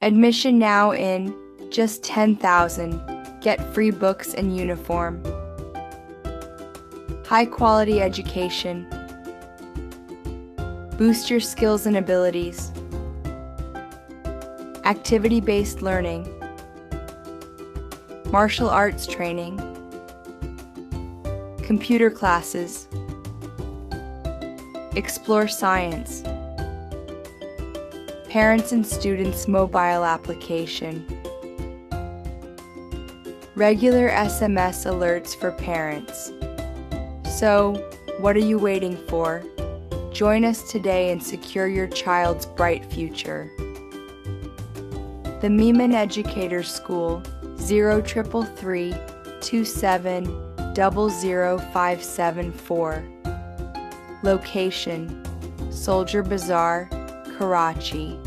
Admission now in just $10,000. Get free books and uniform. High-quality education. Boost your skills and abilities. Activity-based learning. Martial arts training. Computer classes. Explore science. Parents and students mobile application. Regular SMS alerts for parents. So, what are you waiting for? Join us today and secure your child's bright future. The Memon Educators School, 0333 27 00574. Location: Soldier Bazar, Karachi.